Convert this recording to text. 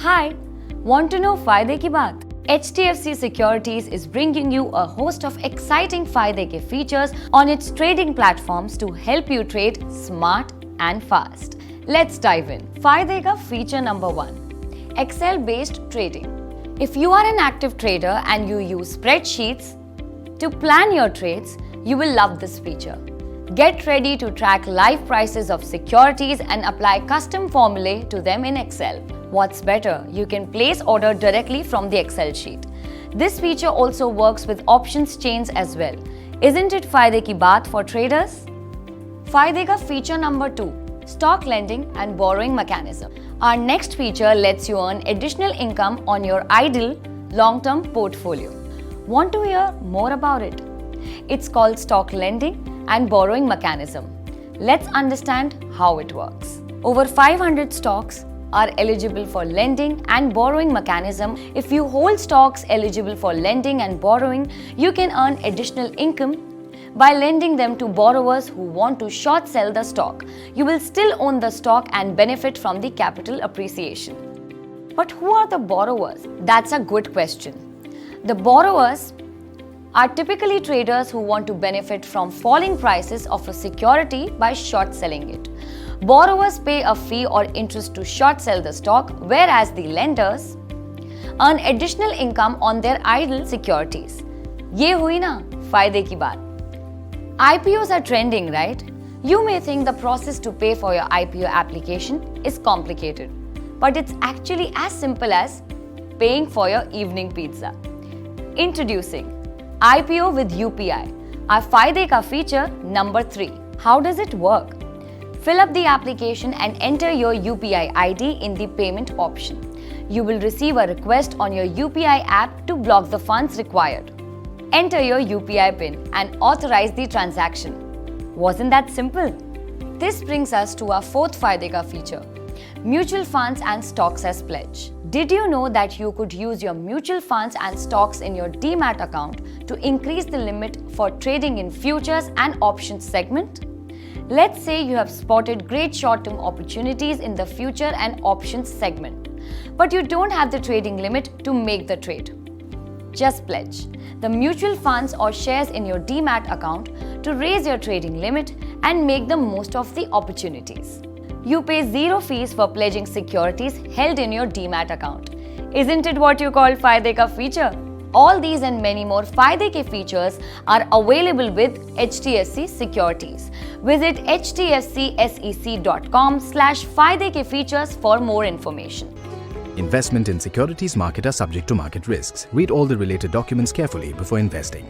Hi, want to know Fayde ki baat? HDFC Securities is bringing you a host of exciting Fayde ke features on its trading platforms to help you trade smart and fast. Let's dive in. Fayde ka feature number 1. Excel-based trading. If you are an active trader and you use spreadsheets to plan your trades, you will love this feature. Get ready to track live prices of securities and apply custom formulae to them in Excel. What's better, you can place order directly from the Excel sheet. This feature also works with options chains as well. Isn't it Fayde ki baat for traders? Fayde ka feature number 2, stock lending and borrowing mechanism. Our next feature lets you earn additional income on your idle long-term portfolio. Want to hear more about it? It's called stock lending and borrowing mechanism. Let's understand how it works. Over 500 stocks are eligible for lending and borrowing mechanism. If you hold stocks eligible for lending and borrowing, you can earn additional income by lending them to borrowers who want to short sell the stock. You will still own the stock and benefit from the capital appreciation. But who are the borrowers? That's a good question. The borrowers are typically traders who want to benefit from falling prices of a security by short selling it. Borrowers pay a fee or interest to short sell the stock, whereas the lenders earn additional income on their idle securities. Ye hui na Fayde ki baat. IPOs are trending, right? You may think the process to pay for your IPO application is complicated, but it's actually as simple as paying for your evening pizza. Introducing IPO with UPI, our Fayde ka feature number 3. How does it work? Fill up the application and enter your UPI ID in the payment option. You will receive a request on your UPI app to block the funds required. Enter your UPI PIN and authorize the transaction. Wasn't that simple? This brings us to our 4th Fayde ka feature, mutual funds and stocks as pledge. Did you know that you could use your mutual funds and stocks in your Demat account to increase the limit for trading in futures and options segment? Let's say you have spotted great short-term opportunities in the future and options segment, but you don't have the trading limit to make the trade. Just pledge the mutual funds or shares in your Demat account to raise your trading limit and make the most of the opportunities. You pay 0 fees for pledging securities held in your Demat account. Isn't it what you call Fayde ka feature? All these and many more Fayde ke features are available with HDFC Securities. Visit hdfcsec.com/Fayde ke features for more information. Investment in securities market are subject to market risks. Read all the related documents carefully before investing.